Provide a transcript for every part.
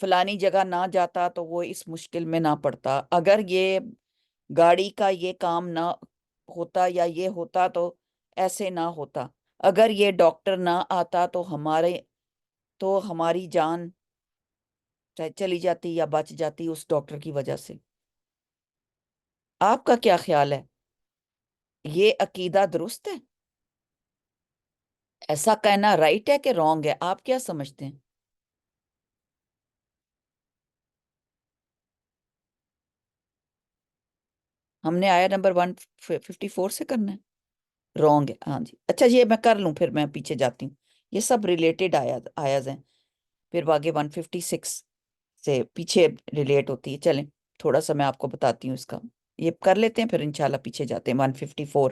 فلانی جگہ نہ جاتا تو وہ اس مشکل میں نہ پڑتا، اگر یہ گاڑی کا یہ کام نہ ہوتا یا یہ ہوتا تو ایسے نہ ہوتا، اگر یہ ڈاکٹر نہ آتا تو ہماری جان چاہے چلی جاتی یا بچ جاتی اس ڈاکٹر کی وجہ سے۔ آپ کا کیا خیال ہے؟ یہ عقیدہ درست ہے؟ ایسا کہنا رائٹ ہے کہ رانگ ہے؟ آپ کیا سمجھتے ہیں؟ ہم نے آیا نمبر 154 سے کرنا ہے؟ رانگ ہے، ہاں جی، اچھا یہ میں کر لوں پھر میں پیچھے جاتی ہوں، یہ سب ریلیٹڈ آیاز ہیں، پھر آگے 156 سے پیچھے ریلیٹ ہوتی ہے۔ چلیں تھوڑا سا میں آپ کو بتاتی ہوں اس کا، یہ کر لیتے ہیں پھر انشاءاللہ پیچھے جاتے ہیں 154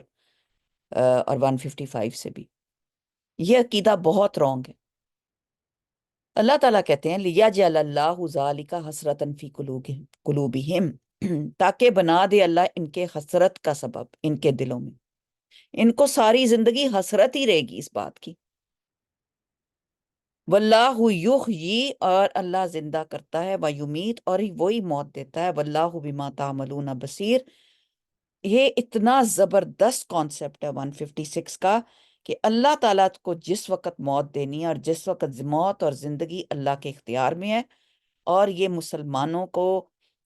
اور 155 سے بھی۔ یہ عقیدہ بہت رانگ ہے۔ اللہ تعالیٰ کہتے ہیں لِيَجْعَلَ اللَّهُ ذَلِكَ حَسْرَةً فِي قُلُوبِهِمْ، تاکہ بنا دے اللہ ان کے حسرت کا سبب ان کے دلوں میں، ان کو ساری زندگی حسرت ہی رہے گی اس بات کی۔ واللہ یحیی، اور اللہ زندہ کرتا ہے، ویمیت، اور وہی موت دیتا ہے، واللہ بما تعملون بصیر۔ یہ اتنا زبردست کانسیپٹ ہے 156 کا کہ اللہ تعالیٰ کو جس وقت موت دینی ہے اور جس وقت موت اور زندگی اللہ کے اختیار میں ہے، اور یہ مسلمانوں کو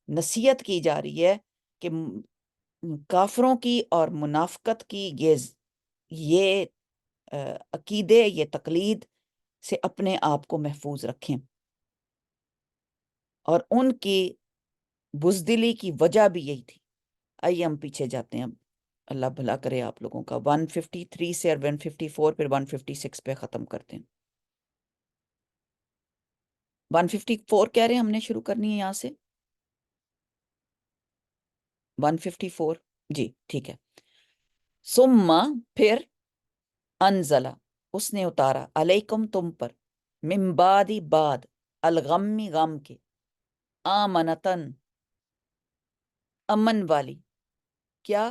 نصیحت کی جا رہی ہے کہ کافروں کی اور منافقت کی یہ عقیدے، یہ تقلید سے اپنے آپ کو محفوظ رکھیں، اور ان کی بزدلی کی وجہ بھی یہی تھی۔ آئیے ہم پیچھے جاتے ہیں، اب اللہ بھلا کرے آپ لوگوں کا۔ 153 سے اور 154 پھر 156 پہ ختم کرتے ہیں۔ 154 کہہ رہے ہیں ہم نے شروع کرنی ہے یہاں سے 154، جی ٹھیک ہے۔ ثم، پھر، انزلہ، اس نے اتارا، علیکم، تم پر، من بعد، بعد، الغمی، غم کے، آمنتن، امن والی، کیا،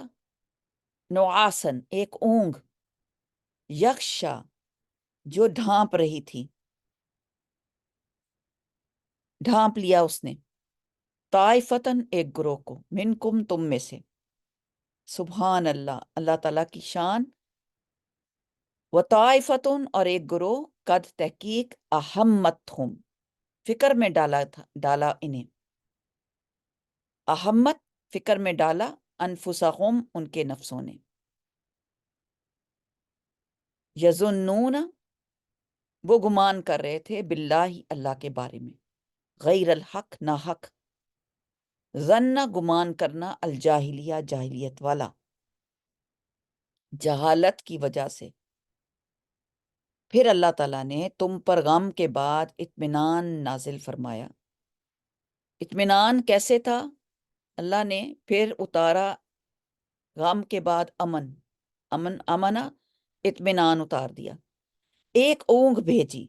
نعاسن، ایک اونگ، یکشا، جو ڈھانپ رہی تھی، ڈھانپ لیا اس نے، طائفتن، ایک گروہ کو، منکم، تم میں سے، سبحان اللہ، اللہ تعالیٰ کی شان، و طائفتن، اور ایک گروہ، قد، تحقیق، اہمتہم، فکر میں ڈالا انہیں، اہمت، فکر میں ڈالا، انفسہم، ان کے نفسوں نے، یظنون، وہ گمان کر رہے تھے، باللہ، اللہ کے بارے میں، غیر الحق، نہ حق، ظن، گمان کرنا، الجاہلیہ، جاہلیت والا، جہالت کی وجہ سے۔ پھر اللہ تعالیٰ نے تم پر غم کے بعد اطمینان نازل فرمایا۔ اطمینان کیسے تھا؟ اللہ نے پھر اتارا غم کے بعد امن، امنا، اطمینان اتار دیا، ایک اونگ بھیجی،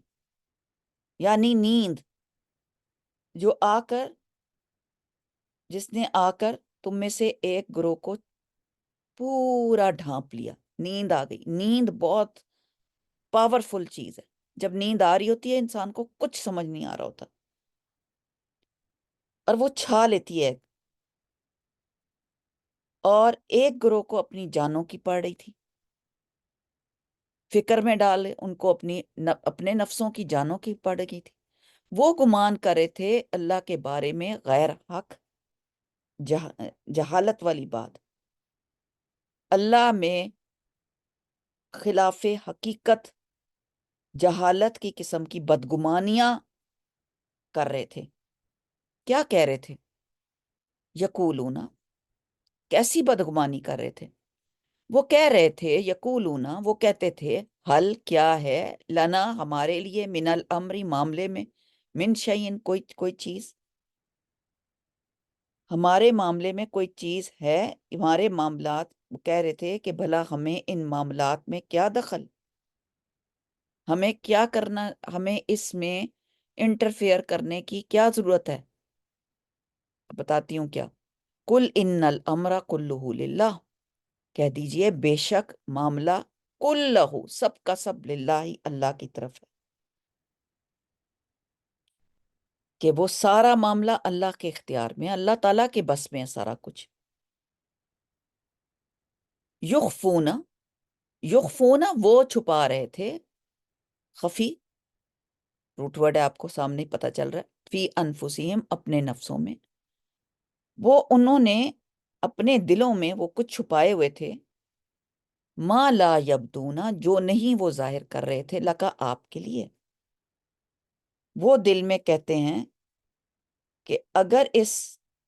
یعنی نیند، جس نے آ کر تم میں سے ایک گروہ کو پورا ڈھانپ لیا، نیند آ گئی۔ نیند بہت پاورفل چیز ہے، جب نیند آ رہی ہوتی ہے انسان کو کچھ سمجھ نہیں آ رہا ہوتا، اور وہ چھا لیتی ہے، اور ایک گروہ کو اپنی جانوں کی پڑ رہی تھی، فکر میں ڈالے ان کو اپنے نفسوں کی جانوں کی پڑ گئی تھی، وہ گمان کر رہے تھے اللہ کے بارے میں غیر حق، جہالت والی بات، اللہ میں خلاف حقیقت، جہالت کی قسم کی بدگمانیاں کر رہے تھے۔ کیا کہہ رہے تھے؟ یقولون، کیسی بدگمانی کر رہے تھے؟ وہ کہہ رہے تھے، یقولون، وہ کہتے تھے، حل، کیا ہے، لنا، ہمارے لیے، من الامری، معاملے میں، من شیئن، کوئی چیز، ہمارے معاملے میں کوئی چیز ہے، ہمارے معاملات، وہ کہہ رہے تھے کہ بھلا ہمیں ان معاملات میں کیا دخل، ہمیں کیا کرنا، ہمیں اس میں انٹرفیئر کرنے کی کیا ضرورت ہے؟ بتاتی ہوں کیا، کل ان الامر کلہ للہ، کہہ دیجئے بے شک معاملہ، کلہ، سب کا سب، للہ، اللہ کی طرف ہے۔ کہ وہ سارا معاملہ اللہ کے اختیار میں، اللہ تعالیٰ کے بس میں ہے سارا کچھ۔ یخفون، یخفون وہ چھپا رہے تھے، خفی روٹ ورڈ ہے، آپ کو سامنے پتہ چل رہا ہے، فی انفسہم اپنے نفسوں میں، وہ انہوں نے اپنے دلوں میں وہ کچھ چھپائے ہوئے تھے، ما لا یبدونا جو نہیں وہ ظاہر کر رہے تھے، لکا آپ کے لیے، وہ دل میں کہتے ہیں کہ اگر اس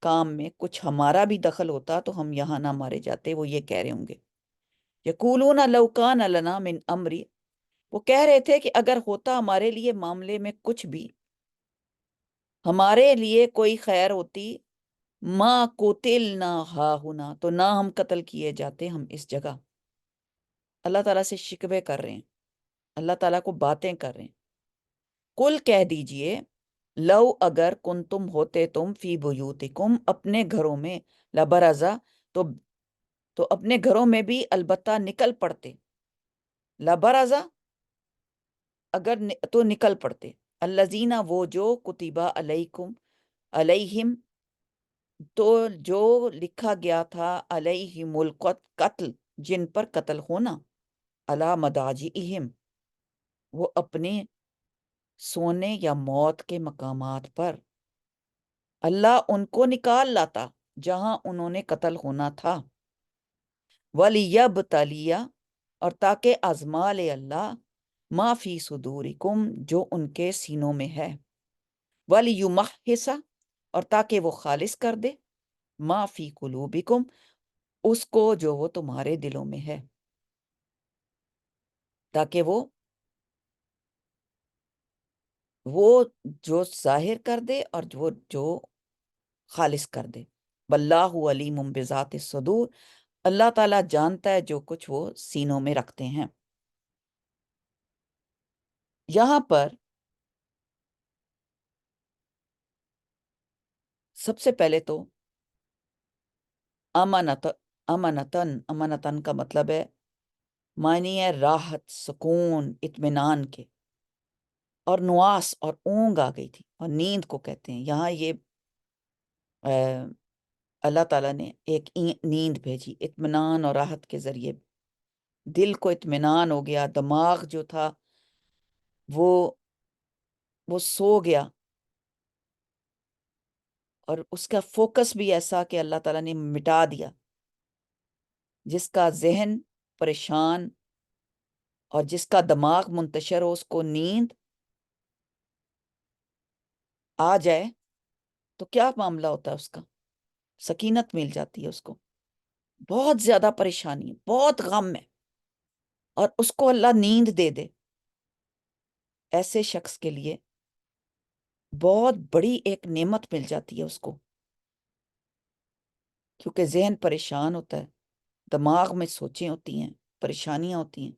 کام میں کچھ ہمارا بھی دخل ہوتا تو ہم یہاں نہ مارے جاتے، وہ یہ کہہ رہے ہوں گے، یقولون لو کان لنا من امری، وہ کہہ رہے تھے کہ اگر ہوتا ہمارے لیے معاملے میں کچھ بھی، ہمارے لیے کوئی خیر ہوتی، ما قتلنا ہا ہونا تو نہ ہم قتل کیے جاتے ہم اس جگہ۔ اللہ تعالیٰ سے شکوے کر رہے ہیں، اللہ تعالیٰ کو باتیں کر رہے ہیں۔ کل کہہ دیجئے، لو اگر کنتم ہوتے تم فی بیوتکم اپنے گھروں میں، لبرزا تو اپنے گھروں میں بھی البتہ نکل پڑتے، لبرزا اگر تو نکل پڑتے، الذین وہ جو کتبہ علیکم علیہم تو جو لکھا گیا تھا، علیہم القتل جن پر قتل ہونا، علی مضاجعہم وہ اپنے سونے یا موت کے مقامات پر، اللہ ان کو نکال لاتا جہاں انہوں نے قتل ہونا تھا، وَلِيَبْتَلِيَ اور تاکہ آزما لے اللہ، ما فی صدورکم جو ان کے سینوں میں ہے، وَلِيُمَحِّصَ اور تاکہ وہ خالص کر دے، ما فی قلوبکم اس کو جو وہ تمہارے دلوں میں ہے، تاکہ وہ جو ظاہر کر دے اور وہ جو خالص کر دے۔ واللہ علیم بذات الصدور، اللہ تعالیٰ جانتا ہے جو کچھ وہ سینوں میں رکھتے ہیں۔ یہاں پر سب سے پہلے تو امانت، امانتن کا مطلب ہے، معنی ہے راحت، سکون، اطمینان کے، اور نواس اور اونگ آ گئی تھی، اور نیند کو کہتے ہیں یہاں یہ اللہ تعالیٰ نے ایک نیند بھیجی اطمینان اور راحت کے ذریعے، دل کو اطمینان ہو گیا، دماغ جو تھا وہ سو گیا، اور اس کا فوکس بھی ایسا کہ اللہ تعالیٰ نے مٹا دیا، جس کا ذہن پریشان اور جس کا دماغ منتشر ہو، اس کو نیند آ جائے تو کیا معاملہ ہوتا ہے، اس کا سکینت مل جاتی ہے، اس کو بہت زیادہ پریشانی ہے، بہت غم ہے، اور اس کو اللہ نیند دے دے، ایسے شخص کے لیے بہت بڑی ایک نعمت مل جاتی ہے اس کو، کیونکہ ذہن پریشان ہوتا ہے، دماغ میں سوچیں ہوتی ہیں، پریشانیاں ہوتی ہیں،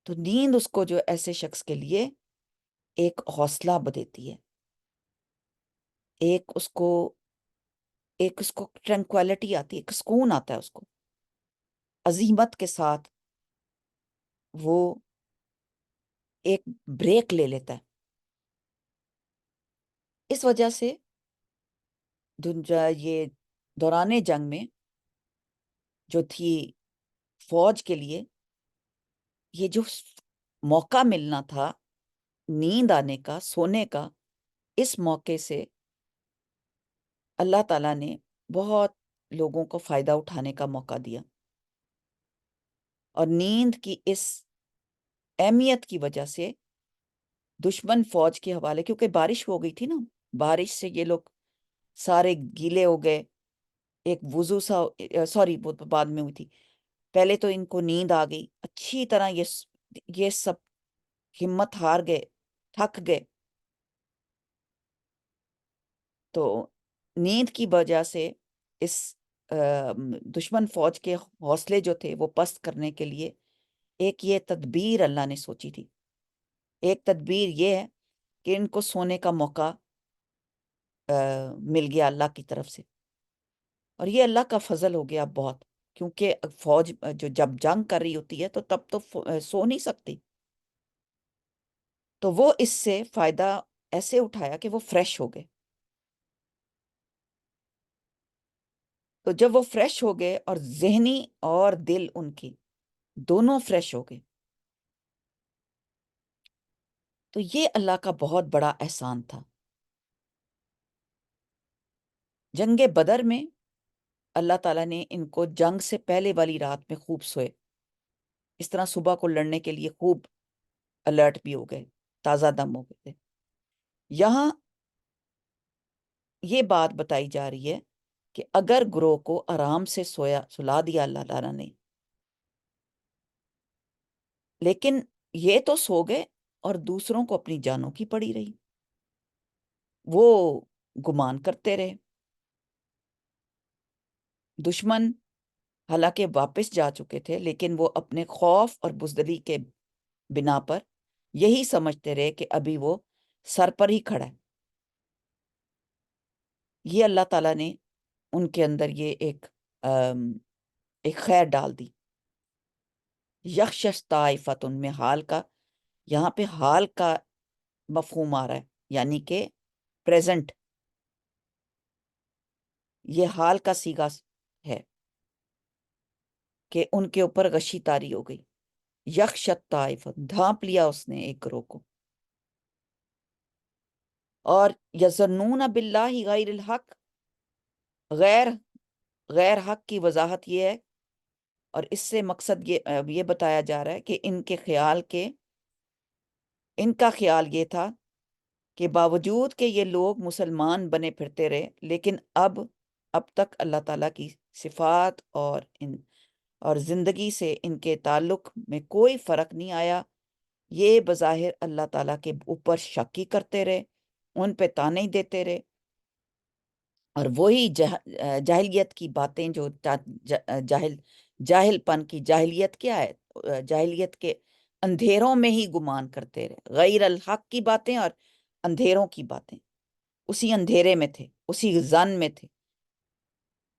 تو نیند اس کو جو ایسے شخص کے لیے ایک حوصلہ دیتی ہے، ایک اس کو ٹرنکویلٹی آتی ہے، ایک سکون آتا ہے اس کو، عزیمت کے ساتھ وہ ایک بریک لے لیتا ہے۔ اس وجہ سے یہ دوران جنگ میں جو تھی فوج کے لیے، یہ جو موقع ملنا تھا نیند آنے کا، سونے کا، اس موقع سے اللہ تعالیٰ نے بہت لوگوں کو فائدہ اٹھانے کا موقع دیا، اور نیند کی اس اہمیت کی وجہ سے دشمن فوج کے حوالے، کیونکہ بارش ہو گئی تھی نا، بارش سے یہ لوگ سارے گیلے ہو گئے، ایک وضو سوری وہ بعد میں ہوئی تھی، پہلے تو ان کو نیند آ گئی اچھی طرح، یہ سب ہمت ہار گئے، تھک گئے، تو نیند کی وجہ سے اس دشمن فوج کے حوصلے جو تھے وہ پست کرنے کے لیے ایک یہ تدبیر اللہ نے سوچی تھی، ایک تدبیر یہ ہے کہ ان کو سونے کا موقع مل گیا اللہ کی طرف سے، اور یہ اللہ کا فضل ہو گیا بہت، کیونکہ فوج جب جنگ کر رہی ہوتی ہے تو تب تو سو نہیں سکتی، تو وہ اس سے فائدہ ایسے اٹھایا کہ وہ فریش ہو گئے. تو جب وہ فریش ہو گئے اور ذہنی اور دل ان کی دونوں فریش ہو گئے، تو یہ اللہ کا بہت بڑا احسان تھا. جنگ بدر میں اللہ تعالیٰ نے ان کو جنگ سے پہلے والی رات میں خوب سوئے، اس طرح صبح کو لڑنے کے لیے خوب الرٹ بھی ہو گئے، تازہ دم ہو گئے تھے. یہاں یہ بات بتائی جا رہی ہے کہ اگر گروہ کو آرام سے سلا دیا اللہ تعالیٰ نے، لیکن یہ تو سو گئے اور دوسروں کو اپنی جانوں کی پڑی رہی، وہ گمان کرتے رہے. دشمن حالانکہ واپس جا چکے تھے، لیکن وہ اپنے خوف اور بزدلی کے بنا پر یہی سمجھتے رہے کہ ابھی وہ سر پر ہی کھڑا ہے. یہ اللہ تعالیٰ نے ان کے اندر یہ ایک خیر ڈال دی. یخشش طائفت، ان میں حال کا، یہاں پہ حال کا مفہوم آ رہا ہے، یعنی کہ پریزنٹ، یہ حال کا صیغہ ہے کہ ان کے اوپر غشی طاری ہو گئی. یخشت طائفت، ڈھانپ لیا اس نے ایک گروہ کو. اور یظنون باللہ غیر الحق، غیر غیر حق کی وضاحت یہ ہے، اور اس سے مقصد یہ بتایا جا رہا ہے کہ ان کا خیال یہ تھا کہ باوجود کہ یہ لوگ مسلمان بنے پھرتے رہے، لیکن اب تک اللہ تعالیٰ کی صفات اور زندگی سے ان کے تعلق میں کوئی فرق نہیں آیا. یہ بظاہر اللہ تعالیٰ کے اوپر شک ہی کرتے رہے، ان پہ تانے ہی دیتے رہے، اور وہی جاہلیت کی باتیں جو جاہل پن کی جاہلیت کیا ہے، جاہلیت کے اندھیروں میں ہی گمان کرتے رہے، غیر الحق کی باتیں اور اندھیروں کی باتیں، اسی اندھیرے میں تھے، اسی ظن میں تھے.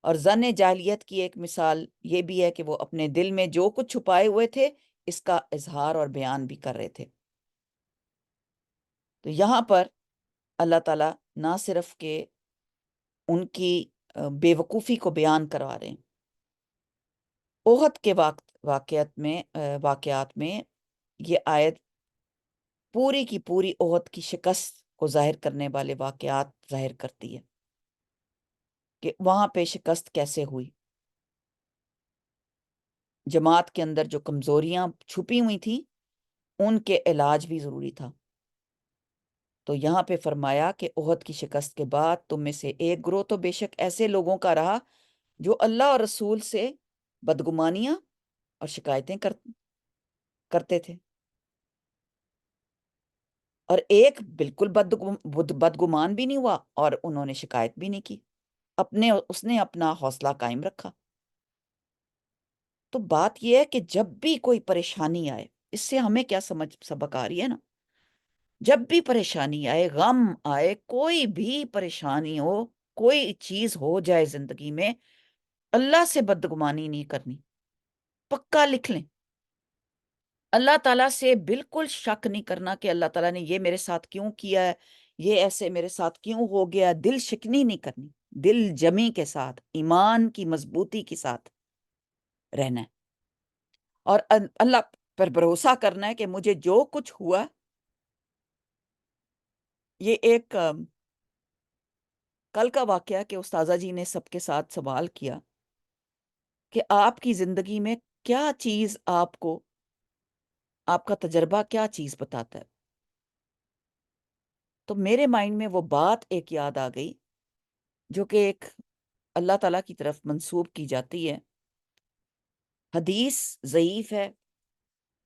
اور ظن جاہلیت کی ایک مثال یہ بھی ہے کہ وہ اپنے دل میں جو کچھ چھپائے ہوئے تھے اس کا اظہار اور بیان بھی کر رہے تھے. تو یہاں پر اللہ تعالیٰ نہ صرف کہ ان کی بے وقوفی کو بیان کروا رہے ہیں، احد کے واقعات میں یہ آیت پوری کی پوری احد کی شکست کو ظاہر کرنے والے واقعات ظاہر کرتی ہے کہ وہاں پہ شکست کیسے ہوئی. جماعت کے اندر جو کمزوریاں چھپی ہوئی تھیں ان کے علاج بھی ضروری تھا. تو یہاں پہ فرمایا کہ احد کی شکست کے بعد تم میں سے ایک گروہ تو بے شک ایسے لوگوں کا رہا جو اللہ اور رسول سے بدگمانیاں اور شکایتیں کرتے تھے، اور ایک بالکل بدگمان بھی نہیں ہوا اور انہوں نے شکایت بھی نہیں کی، اس نے اپنا حوصلہ قائم رکھا. تو بات یہ ہے کہ جب بھی کوئی پریشانی آئے، اس سے ہمیں کیا سبق آ رہی ہے نا، جب بھی پریشانی آئے، غم آئے، کوئی بھی پریشانی ہو، کوئی چیز ہو جائے زندگی میں، اللہ سے بدگمانی نہیں کرنی. پکا لکھ لیں، اللہ تعالیٰ سے بالکل شک نہیں کرنا کہ اللہ تعالیٰ نے یہ میرے ساتھ کیوں کیا ہے، یہ ایسے میرے ساتھ کیوں ہو گیا. دل شکنی نہیں کرنی، دل جمی کے ساتھ، ایمان کی مضبوطی کے ساتھ رہنا ہے، اور اللہ پر بھروسہ کرنا ہے کہ مجھے جو کچھ ہوا. یہ ایک کل کا واقعہ کہ استاذہ جی نے سب کے ساتھ سوال کیا کہ آپ کی زندگی میں کیا چیز آپ کا تجربہ کیا چیز بتاتا ہے. تو میرے مائنڈ میں وہ بات ایک یاد آ گئی جو کہ ایک اللہ تعالیٰ کی طرف منسوب کی جاتی ہے. حدیث ضعیف ہے،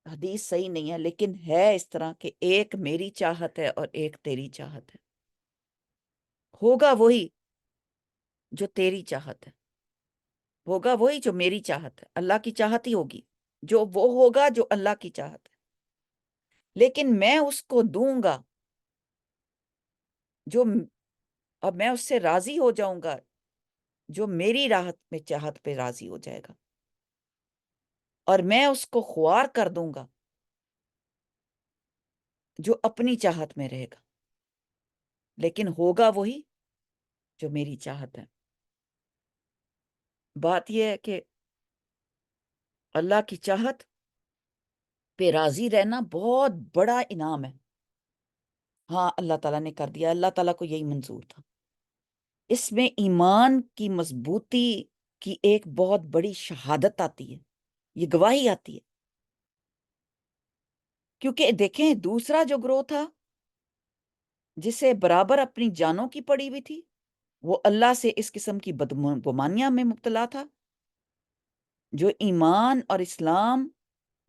حدیث صحیح نہیں ہے، لیکن ہے اس طرح کہ ایک میری چاہت ہے اور ایک تیری چاہت ہے. ہوگا وہی جو تیری چاہت ہے، ہوگا وہی جو میری چاہت ہے. اللہ کی چاہت ہی ہوگی، جو وہ ہوگا جو اللہ کی چاہت ہے، لیکن میں اس کو دوں گا جو اب میں اس سے راضی ہو جاؤں گا جو میری راحت میں چاہت پہ راضی ہو جائے گا، اور میں اس کو خوار کر دوں گا جو اپنی چاہت میں رہے گا، لیکن ہوگا وہی جو میری چاہت ہے۔ بات یہ ہے کہ اللہ کی چاہت پہ راضی رہنا بہت بڑا انعام ہے۔ ہاں، اللہ تعالیٰ نے کر دیا، اللہ تعالیٰ کو یہی منظور تھا۔ اس میں ایمان کی مضبوطی کی ایک بہت بڑی شہادت آتی ہے، یہ گواہی آتی ہے۔ کیونکہ دیکھیں، دوسرا جو گروہ تھا جسے برابر اپنی جانوں کی پڑی ہوئی تھی، وہ اللہ سے اس قسم کی بدگمانیاں میں مبتلا تھا، جو ایمان اور اسلام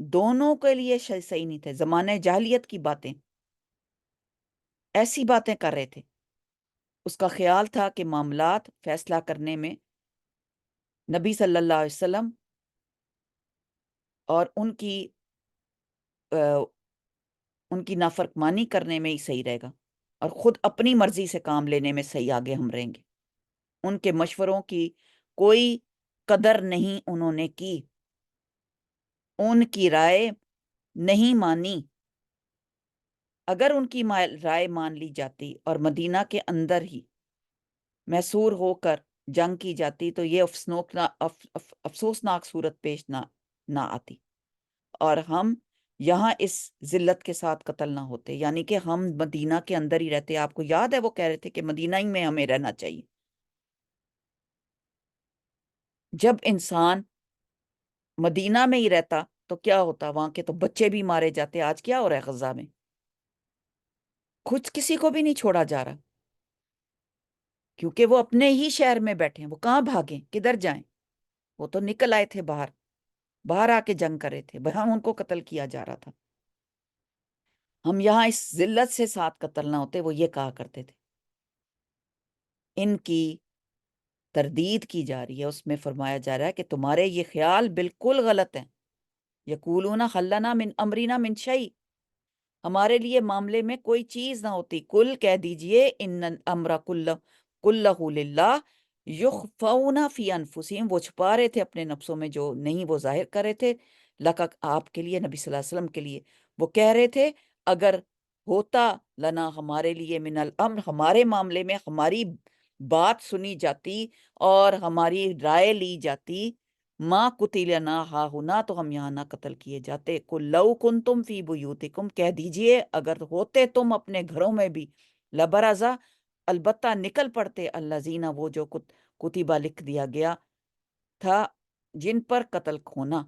دونوں کے لیے صحیح نہیں تھے۔ زمانے جاہلیت کی باتیں، ایسی باتیں کر رہے تھے۔ اس کا خیال تھا کہ معاملات فیصلہ کرنے میں نبی صلی اللہ علیہ وسلم اور ان کی نافرمانی کرنے میں ہی صحیح رہے گا، اور خود اپنی مرضی سے کام لینے میں صحیح آگے ہم رہیں گے۔ ان کے مشوروں کی کوئی قدر نہیں انہوں نے کی، ان کی رائے نہیں مانی۔ اگر ان کی رائے مان لی جاتی اور مدینہ کے اندر ہی محصور ہو کر جنگ کی جاتی تو یہ افسوسناک صورت پیش نہ آتی، اور ہم یہاں اس ذلت کے ساتھ قتل نہ ہوتے، یعنی کہ ہم مدینہ کے اندر ہی رہتے۔ آپ کو یاد ہے وہ کہہ رہے تھے کہ مدینہ ہی میں ہمیں رہنا چاہیے۔ جب انسان مدینہ میں ہی رہتا تو کیا ہوتا؟ وہاں کے تو بچے بھی مارے جاتے۔ آج کیا ہو رہا ہے غزہ میں؟ کچھ کسی کو بھی نہیں چھوڑا جا رہا، کیونکہ وہ اپنے ہی شہر میں بیٹھے ہیں۔ وہ کہاں بھاگیں، کدھر جائیں؟ وہ تو نکل آئے تھے باہر آ کے جنگ کرے تھے، وہاں ان کو قتل کیا جا رہا تھا۔ ہم یہاں اس ذلت سے ساتھ قتل نہ ہوتے، وہ یہ کہا کرتے تھے۔ ان کی تردید کی جا رہی ہے، اس میں فرمایا جا رہا ہے کہ تمہارے یہ خیال بالکل غلط ہیں۔ یقولون حل لنا من امرنا من شیء، ہمارے لیے معاملے میں کوئی چیز نہ ہوتی۔ کل کہہ دیجئے ان الامر کلہ للہ یخفون فی انفسہم، وہ چھپا رہے تھے اپنے نفسوں میں جو نہیں وہ ظاہر کر رہے تھے، لکا آپ کے لیے، نبی صلی اللہ علیہ وسلم کے لیے۔ وہ کہہ رہے تھے اگر ہوتا لنا ہمارے لیے من الامر، ہمارے معاملے میں ہماری بات سنی جاتی اور ہماری رائے لی جاتی، ما قتلنا ہا ہنا، تو ہم یہاں نہ قتل کیے جاتے۔ قل لو کنتم فی بیوتکم، کہہ دیجئے اگر ہوتے تم اپنے گھروں میں بھی، لبرزا، البتہ نکل پڑتے، الذین، وہ جو کتبہ لکھ دیا گیا تھا جن پر قتل ہونا،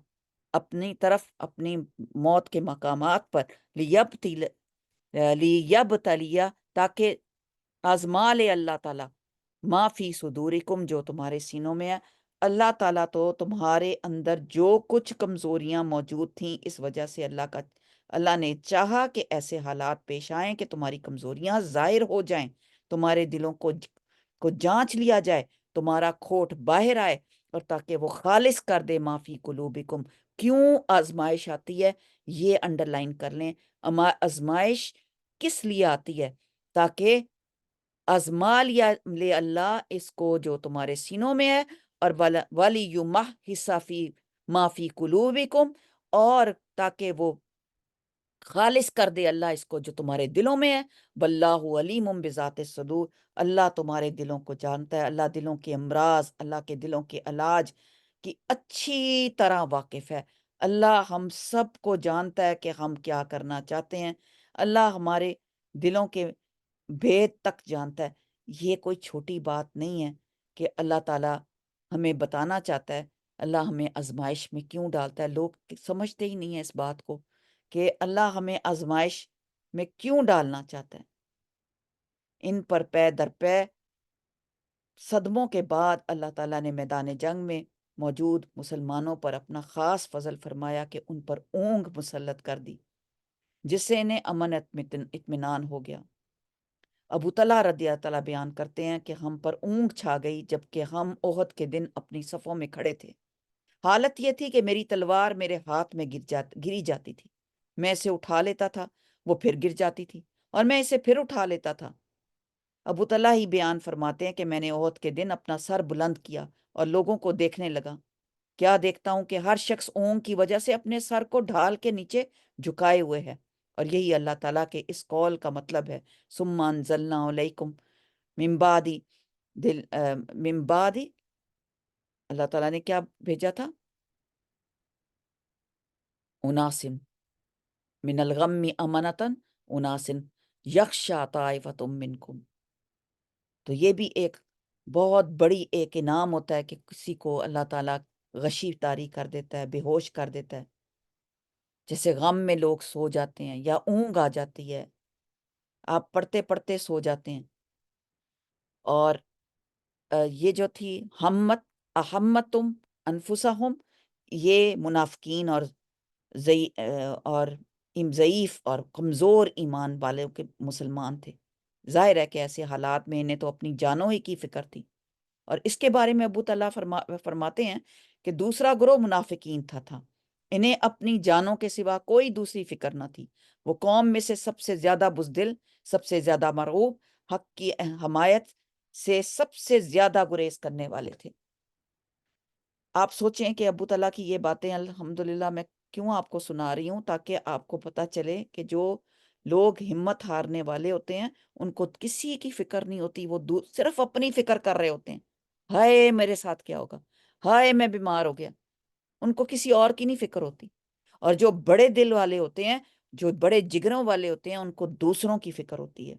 اپنی طرف اپنی موت کے مقامات پر، لیبتلیہ، تاکہ آزما لے اللہ تعالیٰ، ما فی صدورکم، جو تمہارے سینوں میں ہے۔ اللہ تعالیٰ تو تمہارے اندر جو کچھ کمزوریاں موجود تھیں، اس وجہ سے اللہ نے چاہا کہ ایسے حالات پیش آئیں کہ تمہاری کمزوریاں ظاہر ہو جائیں، تمہارے دلوں کو جانچ لیا جائے، تمہارا کھوٹ باہر آئے، اور تاکہ وہ خالص کر دے ما فی قلوبکم۔ کیوں آزمائش آتی ہے؟ یہ انڈر لائن کر لیں، آزمائش کس لیے آتی ہے؟ تاکہ آزما لے اللہ اس کو جو تمہارے سینوں میں ہے، اور وَلِيُمَحِّصَ فِي مَا فِي قُلُوبِكُمْ، اور تاکہ وہ خالص کر دے اللہ اس کو جو تمہارے دلوں میں ہے۔ وَاللَّهُ عَلِيمٌ بِذَاتِ الصُّدُورِ، اللہ تمہارے دلوں کو جانتا ہے، اللہ دلوں کے امراض، اللہ کے دلوں کے علاج کی اچھی طرح واقف ہے۔ اللہ ہم سب کو جانتا ہے کہ ہم کیا کرنا چاہتے ہیں، اللہ ہمارے دلوں کے بھید تک جانتا ہے۔ یہ کوئی چھوٹی بات نہیں ہے کہ اللہ تعالیٰ ہمیں بتانا چاہتا ہے اللہ ہمیں آزمائش میں کیوں ڈالتا ہے۔ لوگ سمجھتے ہی نہیں ہیں اس بات کو کہ اللہ ہمیں آزمائش میں کیوں ڈالنا چاہتا ہے۔ ان پر پے در پے صدموں کے بعد اللہ تعالیٰ نے میدان جنگ میں موجود مسلمانوں پر اپنا خاص فضل فرمایا کہ ان پر اونگ مسلط کر دی، جس سے انہیں امن اطمینان ہو گیا۔ ابو طلحہ رضی اللہ تعالیٰ بیان کرتے ہیں کہ ہم پر اونگ چھا گئی جبکہ ہم احد کے دن اپنی صفوں میں کھڑے تھے۔ حالت یہ تھی کہ میری تلوار میرے ہاتھ میں گری جاتی تھی، میں اسے اٹھا لیتا تھا، وہ پھر گر جاتی تھی، اور میں اسے پھر اٹھا لیتا تھا۔ ابو طلحہ ہی بیان فرماتے ہیں کہ میں نے احد کے دن اپنا سر بلند کیا اور لوگوں کو دیکھنے لگا، کیا دیکھتا ہوں کہ ہر شخص اونگ کی وجہ سے اپنے سر کو ڈھال کے نیچے جھکائے ہوئے ہے، اور یہی اللہ تعالیٰ کے اس قول کا مطلب ہے، ثم انزلنا علیکم من بعد من بعد، اللہ تعالیٰ نے کیا بھیجا تھا؟ اناسن من الغم امنتن اناسن یخشا طائفۃ منکم. تو یہ بھی ایک بہت بڑی ایک انعام ہوتا ہے کہ کسی کو اللہ تعالیٰ غشی طاری کر دیتا ہے، بے ہوش کر دیتا ہے. جیسے غم میں لوگ سو جاتے ہیں یا اونگ آ جاتی ہے، آپ پڑھتے پڑھتے سو جاتے ہیں. اور یہ جو تھی احمتم انفسہم، یہ منافقین اور ضعیف اور کمزور ایمان والوں کے مسلمان تھے. ظاہر ہے کہ ایسے حالات میں انہیں تو اپنی جانوں ہی کی فکر تھی. اور اس کے بارے میں ابو تعالیٰ فرماتے ہیں کہ دوسرا گروہ منافقین تھا، انہیں اپنی جانوں کے سوا کوئی دوسری فکر نہ تھی. وہ قوم میں سے سب سے زیادہ بزدل، سب سے زیادہ مرعوب، حق کی حمایت سے سب سے زیادہ گریز کرنے والے تھے. آپ سوچیں کہ ابو تعالیٰ کی یہ باتیں الحمدللہ میں کیوں آپ کو سنا رہی ہوں، تاکہ آپ کو پتہ چلے کہ جو لوگ ہمت ہارنے والے ہوتے ہیں ان کو کسی کی فکر نہیں ہوتی، وہ صرف اپنی فکر کر رہے ہوتے ہیں. ہائے میرے ساتھ کیا ہوگا، ہائے میں بیمار ہو گیا، ان کو کسی اور کی نہیں فکر ہوتی. اور جو بڑے دل والے ہوتے ہیں، جو بڑے جگروں والے ہوتے ہیں، ان کو دوسروں کی فکر ہوتی ہے.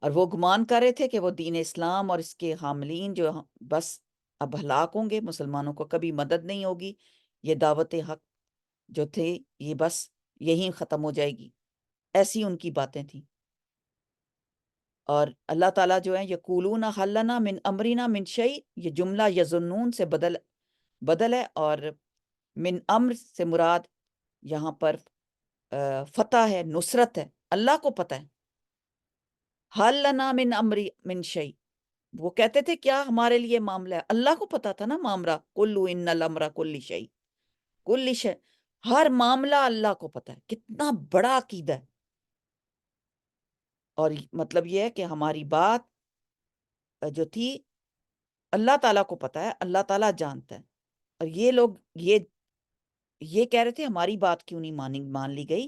اور وہ گمان کر رہے تھے کہ وہ دین اسلام اور اس کے حاملین جو بس اب ہلاک ہوں گے، مسلمانوں کو کبھی مدد نہیں ہوگی، یہ دعوت حق جو تھے یہ بس یہیں ختم ہو جائے گی. ایسی ان کی باتیں تھیں. اور اللہ تعالیٰ جو ہے یقولون حل لنا من امرنا من شیء، یہ جملہ یظنون سے بدل ہے، اور من امر سے مراد یہاں پر فتح ہے، نصرت ہے. اللہ کو پتہ ہے. حل لنا من امری من شیء، وہ کہتے تھے کیا ہمارے لیے معاملہ ہے. اللہ کو پتا تھا نا معاملہ، کلو ان الامر کل شیء، کل شیء، ہر معاملہ اللہ کو پتا ہے. کتنا بڑا عقیدہ ہے. اور مطلب یہ ہے کہ ہماری بات جو تھی اللہ تعالیٰ کو پتا ہے، اللہ تعالیٰ جانتا ہے. اور یہ لوگ یہ کہہ رہے تھے ہماری بات کیوں نہیں مان لی گئی،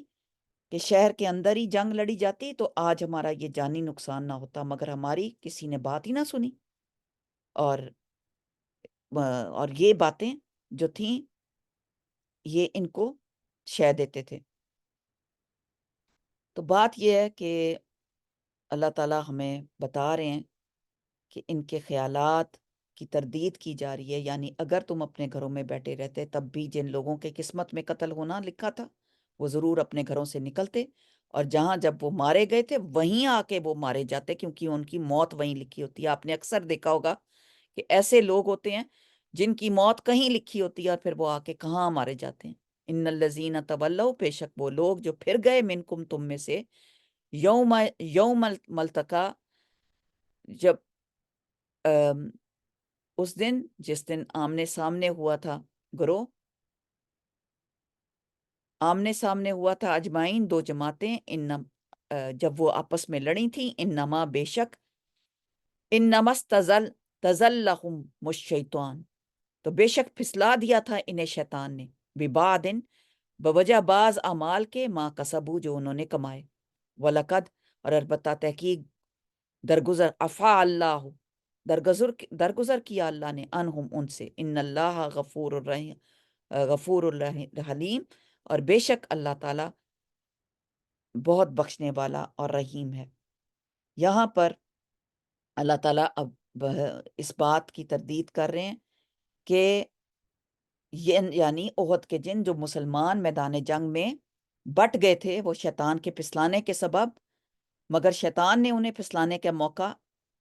کہ شہر کے اندر ہی جنگ لڑی جاتی تو آج ہمارا یہ جانی نقصان نہ ہوتا، مگر ہماری کسی نے بات ہی نہ سنی. اور یہ باتیں جو تھیں یہ ان کو شے دیتے تھے. تو بات یہ ہے کہ اللہ تعالیٰ ہمیں بتا رہے ہیں کہ ان کے خیالات کی تردید کی جا رہی ہے. یعنی اگر تم اپنے گھروں میں بیٹھے رہتے تب بھی جن لوگوں کے قسمت میں قتل ہونا لکھا تھا وہ ضرور اپنے گھروں سے نکلتے، اور جہاں جب وہ مارے گئے تھے وہیں آ کے وہ مارے جاتے، کیونکہ ان کی موت وہیں لکھی ہوتی ہے. آپ نے اکثر دیکھا ہوگا کہ ایسے لوگ ہوتے ہیں جن کی موت کہیں لکھی ہوتی ہے اور پھر وہ آ کے کہاں مارے جاتے ہیں. ان الذین تولوا، بے شک وہ لوگ جو پھر گئے، منکم تم میں سے، یوم ملتقا، جب اس دن جس دن آمنے سامنے ہوا تھا گروہ، آمنے سامنے ہوا تھا اجمعین، دو جماعتیں، جب وہ آپس میں لڑی تھیں. انما بے شک، انما تزلہم الشیطان، تو بے شک پھسلا دیا تھا انہیں شیطان نے، ببعدن، بوجہ بعض اعمال کے، ما کسبو، جو انہوں نے کمائے، وَلَقَدْ، اور البتہ تحقیق، درگزر، عفا اللہ، درگزر کیا اللہ نے، انہم، ان سے، ان اللہ غفور الرحیم، غفور الحلیم، اور بے شک اللہ تعالیٰ بہت بخشنے والا اور رحیم ہے. یہاں پر اللہ تعالیٰ اب اس بات کی تردید کر رہے ہیں کہ یعنی احد کے جن جو مسلمان میدان جنگ میں بٹ گئے تھے وہ شیطان کے پھسلانے کے سبب، مگر شیطان نے انہیں پھسلانے کا موقع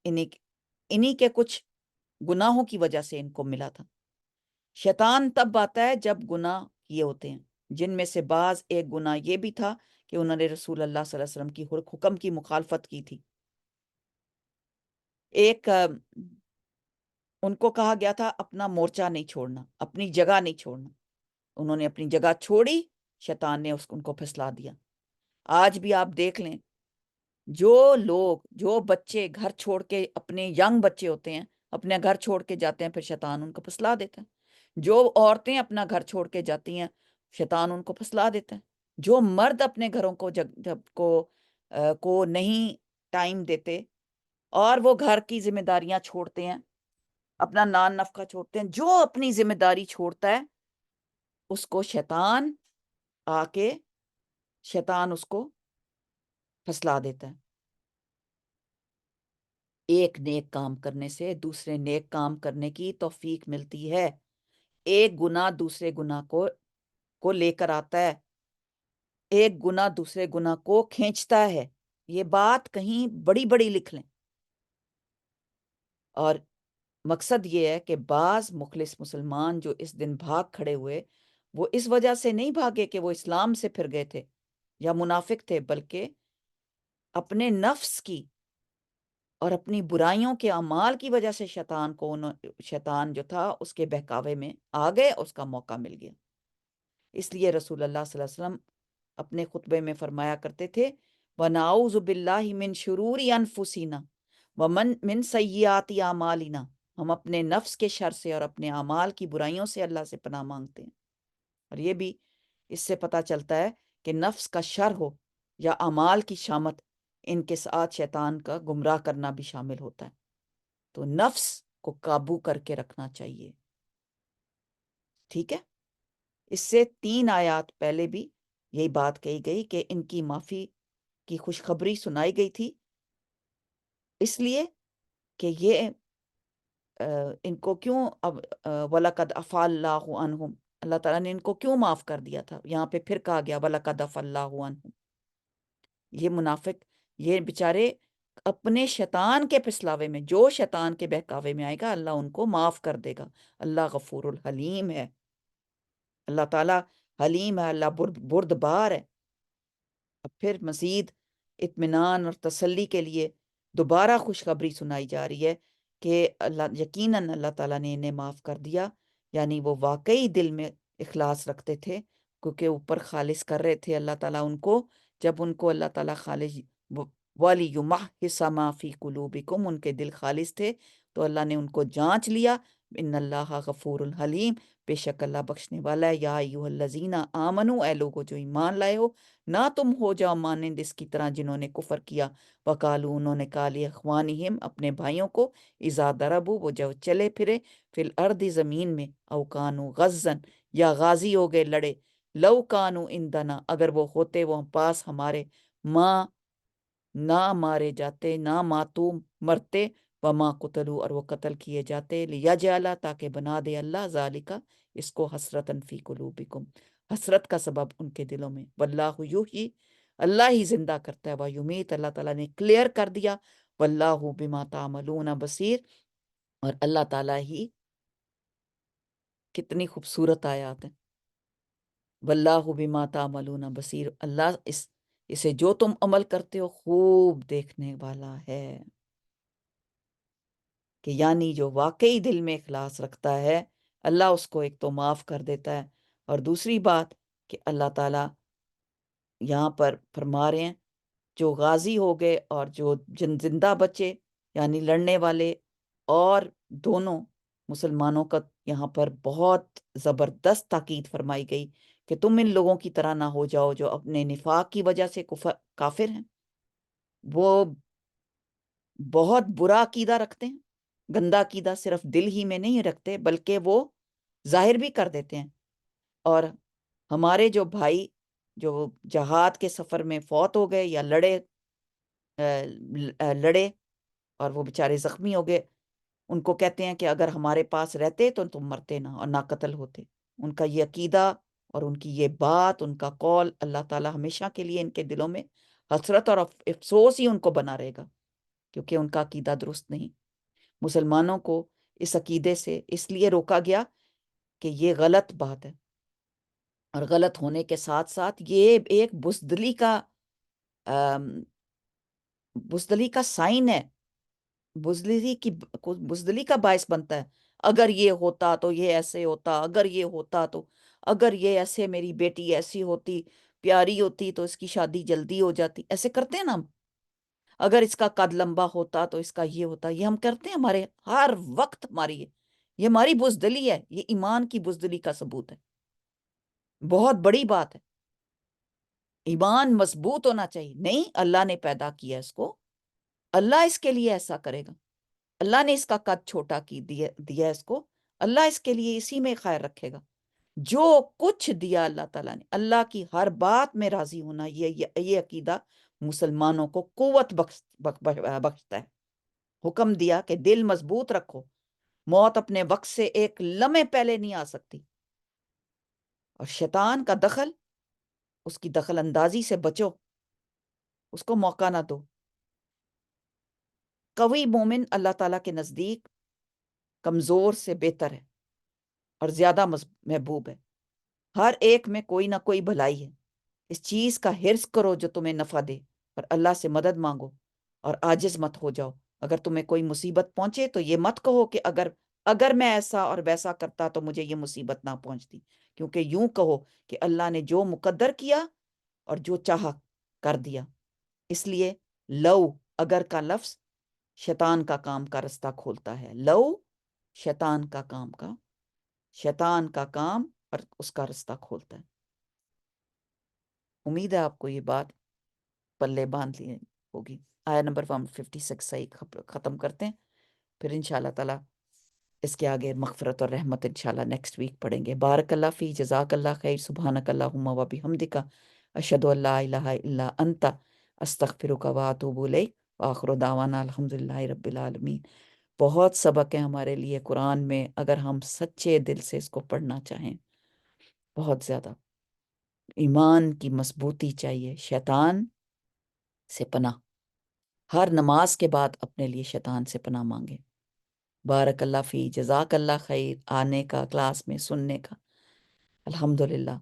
انہی کے کچھ گناہوں کی وجہ سے ان کو ملا تھا. شیطان تب آتا ہے جب گناہ کیے ہوتے ہیں، جن میں سے بعض ایک گناہ یہ بھی تھا کہ انہوں نے رسول اللہ صلی اللہ علیہ وسلم کی حکم کی مخالفت کی تھی. ایک ان کو کہا گیا تھا اپنا مورچہ نہیں چھوڑنا، اپنی جگہ نہیں چھوڑنا. انہوں نے اپنی جگہ چھوڑی، شیطان نے ان کو پھسلا دیا. آج بھی آپ دیکھ لیں، جو لوگ، جو بچے گھر چھوڑ کے، اپنے ینگ بچے ہوتے ہیں، اپنے گھر چھوڑ کے جاتے ہیں، پھر شیطان ان کو پھسلا دیتا ہے. جو عورتیں اپنا گھر چھوڑ کے جاتی ہیں، شیطان ان کو پھسلا دیتا ہے. جو مرد اپنے گھروں کو جب کو نہیں ٹائم دیتے اور وہ گھر کی ذمہ داریاں چھوڑتے ہیں، اپنا نان نفقہ چھوڑتے ہیں، جو اپنی ذمہ داری چھوڑتا ہے اس کو شیطان آ کے شیطان اس کو پھسلا دیتا ہے۔ ایک نیک کام کرنے سے دوسرے نیک کام کرنے کی توفیق ملتی ہے، ایک گناہ دوسرے گناہ کو لے کر آتا ہے، ایک گناہ دوسرے گناہ کو کھینچتا ہے۔ یہ بات کہیں بڑی بڑی لکھ لیں۔ اور مقصد یہ ہے کہ بعض مخلص مسلمان جو اس دن بھاگ کھڑے ہوئے، وہ اس وجہ سے نہیں بھاگے کہ وہ اسلام سے پھر گئے تھے یا منافق تھے، بلکہ اپنے نفس کی اور اپنی برائیوں کے اعمال کی وجہ سے شیطان جو تھا اس کے بہکاوے میں آ گئے، اس کا موقع مل گیا۔ اس لیے رسول اللہ صلی اللہ علیہ وسلم اپنے خطبے میں فرمایا کرتے تھے، وَنَعُوذُ بِاللَّهِ مِن شُرُورِ أَنفُسِنَا وَمِن سَيِّئَاتِ أَعْمَالِنَا، ہم اپنے نفس کے شر سے اور اپنے اعمال کی برائیوں سے اللہ سے پناہ مانگتے ہیں۔ اور یہ بھی اس سے پتہ چلتا ہے کہ نفس کا شر ہو یا اعمال کی شامت، ان کے ساتھ شیطان کا گمراہ کرنا بھی شامل ہوتا ہے۔ تو نفس کو قابو کر کے رکھنا چاہیے، ٹھیک ہے؟ اس سے 3 آیات پہلے بھی یہی بات کہی گئی کہ ان کی معافی کی خوشخبری سنائی گئی تھی، اس لیے کہ یہ ان کو کیوں اب وَلَقَدْ عَفَا اللَّهُ عَنْهُمْ، اللہ تعالیٰ نے ان کو کیوں معاف کر دیا تھا؟ یہاں پہ پھر کہا گیا وَلَقَدْ عَفَا اللَّهُ عَنْهُمْ۔ یہ منافق، یہ بیچارے اپنے شیطان کے پسلاوے میں، جو شیطان کے بہکاوے میں آئے گا، اللہ ان کو معاف کر دے گا۔ اللہ غفور الحلیم ہے، اللہ تعالیٰ حلیم ہے، اللہ بردبار ہے۔ اب پھر مزید اطمینان اور تسلی کے لیے دوبارہ خوشخبری سنائی جا رہی ہے کہ یقیناً اللہ تعالیٰ نے انہیں معاف کر دیا، یعنی وہ واقعی دل میں اخلاص رکھتے تھے، کیونکہ اوپر خالص کر رہے تھے اللہ تعالیٰ ان کو۔ جب ان کو اللہ تعالیٰ خالص وَلِيُمَحِّصَ مَا فِي قُلُوبِكُمْ، ان کے دل خالص تھے تو اللہ نے ان کو جانچ لیا۔ ان اللہ غفور الحلیم، بے شک اللہ بخشنے والا ہے۔ یا ایھا الذین آمنو، اے لوگو جو ایمان لائے ہو، نہ تم ہو جاؤ مانند اس کی طرح جنہوں نے کفر کیا، وقالو، انہوں نے کہا لاخوانہم، اپنے بھائیوں کو، اذا ضربوا، وہ جب چلے پھرے، فی الارض، زمین میں، او کانوا غزا، یا غازی ہو گئے، لڑے، لو کانوا عندنا، اگر وہ ہوتے وہ پاس ہمارے، ماں، نہ مارے جاتے، نہ ماتو، مرتے، وما قتلوا، اور وہ قتل کیے جاتے، لیجعل، تاکہ بنا دے اللہ، ذالکا، اس کو، حسرتن فی قلوبکم، حسرت کا سبب ان کے دلوں میں، واللہ یحیی، اللہ ہی زندہ کرتا ہے، ویمیت، اللہ تعالیٰ نے کلیئر کر دیا، واللہ بما تعملون بصیر، اور اللہ تعالیٰ ہی، کتنی خوبصورت آیات ہیں، واللہ بما تعملون بصیر، اللہ اسے جو تم عمل کرتے ہو خوب دیکھنے والا ہے۔ کہ یعنی جو واقعی دل میں اخلاص رکھتا ہے، اللہ اس کو ایک تو معاف کر دیتا ہے، اور دوسری بات کہ اللہ تعالیٰ یہاں پر فرما رہے ہیں جو غازی ہو گئے اور جو زندہ بچے، یعنی لڑنے والے، اور دونوں مسلمانوں کا یہاں پر بہت زبردست تاکید فرمائی گئی کہ تم ان لوگوں کی طرح نہ ہو جاؤ جو اپنے نفاق کی وجہ سے کافر ہیں، وہ بہت برا عقیدہ رکھتے ہیں، گندا عقیدہ صرف دل ہی میں نہیں رکھتے بلکہ وہ ظاہر بھی کر دیتے ہیں۔ اور ہمارے جو بھائی جو جہاد کے سفر میں فوت ہو گئے یا لڑے اور وہ بیچارے زخمی ہو گئے، ان کو کہتے ہیں کہ اگر ہمارے پاس رہتے تو تم مرتے نہ اور نہ قتل ہوتے۔ ان کا یہ عقیدہ اور ان کی یہ بات، ان کا قول، اللہ تعالیٰ ہمیشہ کے لیے ان کے دلوں میں حسرت اور افسوس ہی ان کو بنا رہے گا، کیونکہ ان کا عقیدہ درست نہیں۔ مسلمانوں کو اس عقیدے سے اس لیے روکا گیا کہ یہ غلط بات ہے، اور غلط ہونے کے ساتھ ساتھ یہ ایک بزدلی کا سائن ہے، بزدلی کا باعث بنتا ہے۔ اگر یہ ہوتا تو یہ ایسے ہوتا، اگر یہ ہوتا تو، اگر یہ ایسے، میری بیٹی ایسی ہوتی، پیاری ہوتی تو اس کی شادی جلدی ہو جاتی، ایسے کرتے ہیں نا ہم۔ اگر اس کا قد لمبا ہوتا تو اس کا یہ ہوتا، یہ ہم کرتے ہیں، ہمارے ہر وقت ہماری یہ ہماری بزدلی ہے، یہ ایمان کی بزدلی کا ثبوت ہے، بہت بڑی بات ہے۔ ایمان مضبوط ہونا چاہیے. نہیں، اللہ نے پیدا کیا اس کو، اللہ اس کے لیے ایسا کرے گا. اللہ نے اس کا قد چھوٹا کی دیا اس کو، اللہ اس کے لیے اسی میں خیر رکھے گا. جو کچھ دیا اللہ تعالیٰ نے، اللہ کی ہر بات میں راضی ہونا، یہ عقیدہ مسلمانوں کو قوت بخشتا ہے. حکم دیا کہ دل مضبوط رکھو، موت اپنے وقت سے ایک لمحے پہلے نہیں آ سکتی. اور شیطان کا دخل، اس کی دخل اندازی سے بچو، اس کو موقع نہ دو. قوی مومن اللہ تعالیٰ کے نزدیک کمزور سے بہتر ہے اور زیادہ محبوب ہے. ہر ایک میں کوئی نہ کوئی بھلائی ہے. اس چیز کا حرص کرو جو تمہیں نفع دے، اور اللہ سے مدد مانگو اور عاجز مت ہو جاؤ. اگر تمہیں کوئی مصیبت پہنچے تو یہ مت کہو کہ اگر میں ایسا اور ویسا کرتا تو مجھے یہ مصیبت نہ پہنچتی، کیونکہ یوں کہو کہ اللہ نے جو مقدر کیا اور جو چاہا کر دیا. اس لیے لو اگر کا لفظ شیطان کا کام کا رستہ کھولتا ہے. لو شیطان کا کام اور اس کا رستہ کھولتا ہے. امید ہے آپ کو یہ بات پلے باندھ لی ہوگی. آیا نمبر 156 صحیح ختم کرتے ہیں، پھر انشاءاللہ تعالیٰ اس کے آگے مغفرت اور رحمت انشاءاللہ نیکسٹ ویک پڑھیں گے. بارک اللہ فی، جزاک اللہ خیر، سبحانک اللہم و بحمدک، اشہدو ان لا الہ الا انت، استغفرک و اتوب الیک، وآخر دعوانا الحمدللہ رب العالمین. بہت سبق ہے ہمارے لیے قرآن میں، اگر ہم سچے دل سے اس کو پڑھنا چاہیں. بہت زیادہ ایمان کی مضبوطی چاہیے. شیطان سے پناہ، ہر نماز کے بعد اپنے لیے شیطان سے پناہ مانگے. بارک اللہ فی، جزاک اللہ خیر، آنے کا، کلاس میں سننے کا. الحمدللہ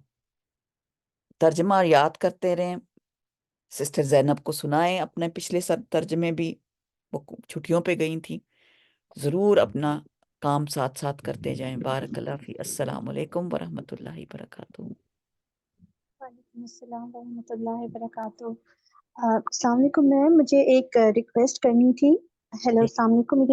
ترجمہ یاد کرتے رہیں. سسٹر زینب کو سنائیں اپنے پچھلے ترجمے بھی، وہ چھٹیوں پہ گئی تھیں. ضرور اپنا کام ساتھ ساتھ کرتے جائیں. بارک اللہ فی. السلام علیکم ورحمۃ اللہ وبرکاتہ. وعلیکم السلام ورحمۃ اللہ وبرکاتہ. السلام علیکم میم، مجھے ایک ریکویسٹ کرنی تھی. ہیلو، السلام علیکم.